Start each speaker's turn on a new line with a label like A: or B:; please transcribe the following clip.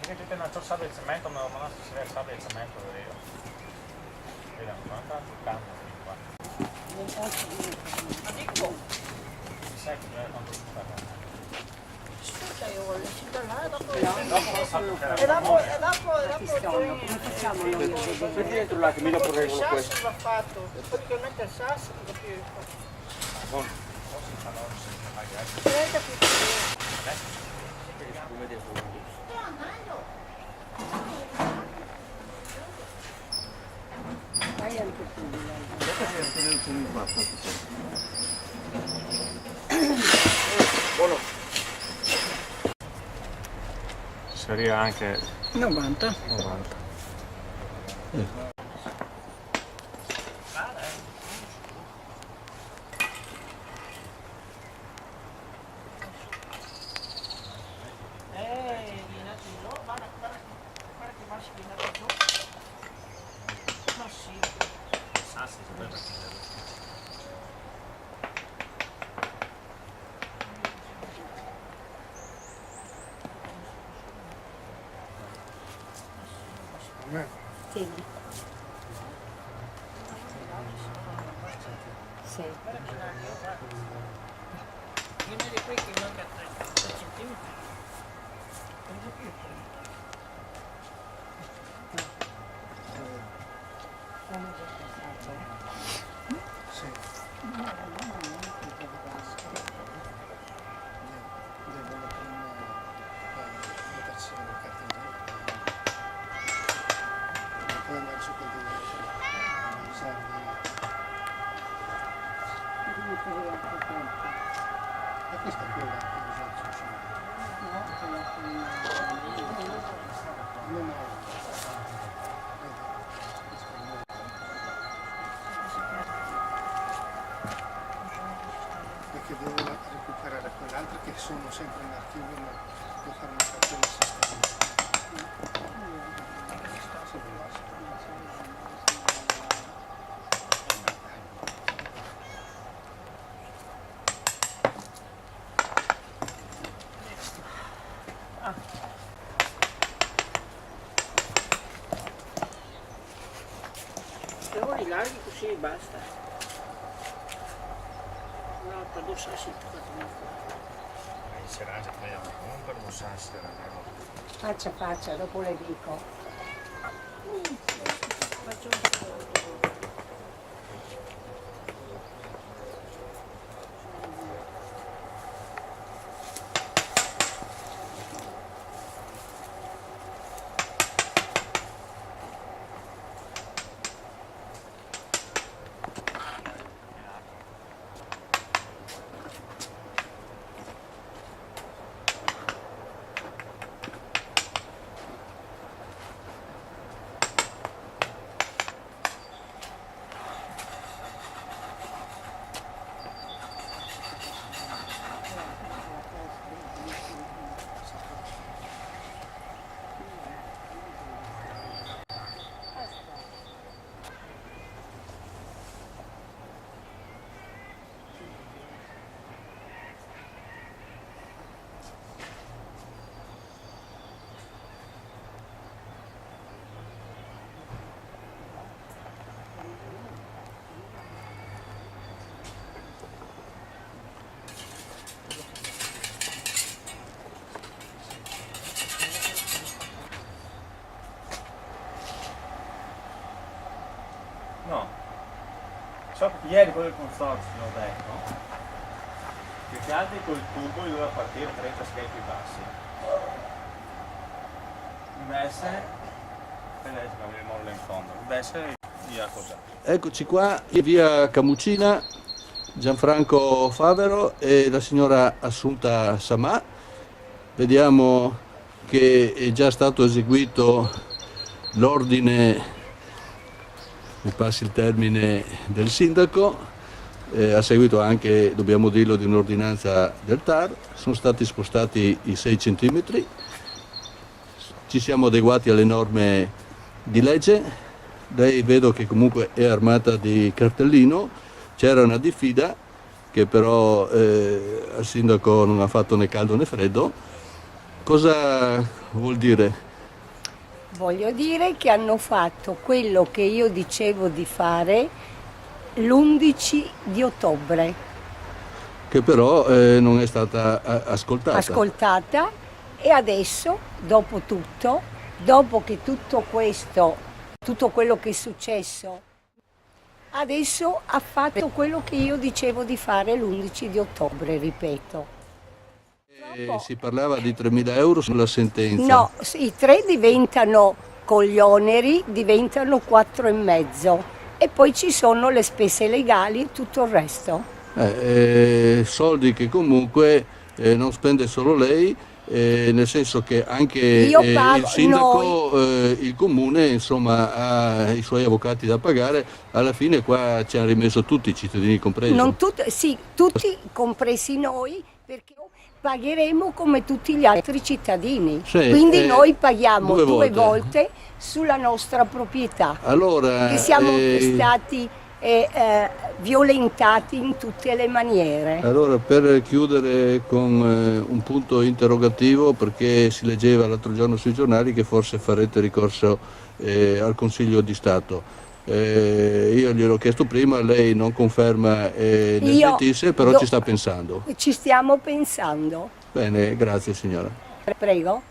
A: Perché tu non sabe il cemento, ma non si sabe il cemento, vero? Vediamo, non tanto il cambio qua.
B: Ma dico,
A: Si sa che quanto si fa.
B: scusa, io voglio uscire là e dopo...
A: E dopo
B: facciamo
C: Metti dentro là che mi lo
B: il
C: correggono
B: sasso
C: questo.
B: va fatto, praticamente il sasso non capisco. Non hai capito?
D: Vai anche tu,
C: Buono.
A: Si arriva anche
D: 90.
A: 90.
B: Viene giù, guarda che marcia viene giù. Ma sì.
A: Sassi, si deve
D: Sì. Sì.
B: Viene di qui che manca 3 centimetri. Non c'è più.
E: E questa è quella che usa il sushi. Non è. Perché devo recuperare quell'altra che sono sempre in archivio, ma devo fare una parte del sistema.
B: Devo li larghi così e basta. No, per 2 sassi
A: Sarà già comunque non sa se era
D: Faccia, dopo le dico.
B: faccio un po'.
A: No, so che ieri quello del consorzio l'ho detto, che altri col tubo doveva partire 30 scalpi bassi. Invece, e lei si aveva molle in fondo, invece via cos'è.
F: Eccoci qua, via Camucina, Gianfranco Favero e la signora Assunta Samà. Vediamo che è già stato eseguito l'ordine, mi passi il termine, del sindaco, a seguito anche, dobbiamo dirlo, di un'ordinanza del TAR. Sono stati spostati i 6 centimetri, ci siamo adeguati alle norme di legge. Lei vedo che comunque è armata di cartellino, c'era una diffida che però al sindaco non ha fatto né caldo né freddo. Cosa vuol dire?
D: Voglio dire che hanno fatto quello che io dicevo di fare l'11 di ottobre,
F: che però non è stata ascoltata.
D: ascoltata, e adesso, dopo tutto, dopo che tutto questo, tutto quello che è successo, adesso ha fatto quello che io dicevo di fare l'11 di ottobre, ripeto.
F: Si parlava di 3.000 euro sulla sentenza.
D: No, i 3 diventano, con gli oneri, diventano 4,5 e poi ci sono le spese legali e tutto il resto.
F: Soldi che comunque non spende solo lei, nel senso che anche
D: Io pago,
F: il sindaco, il comune, insomma, ha i suoi avvocati da pagare. Alla fine qua ci hanno rimesso tutti i cittadini compresi.
D: Non sì, tutti compresi noi, perché pagheremo come tutti gli altri cittadini.
F: Sì,
D: quindi noi paghiamo
F: due
D: due volte sulla nostra proprietà,
F: Allora,
D: che siamo stati violentati in tutte le maniere.
F: allora, per chiudere con un punto interrogativo, perché si leggeva l'altro giorno sui giornali che forse farete ricorso al Consiglio di Stato. Io gliel'ho chiesto prima, lei non conferma né smentisse, però ci sta pensando.
D: Ci stiamo pensando.
F: Bene, grazie signora.
D: Prego.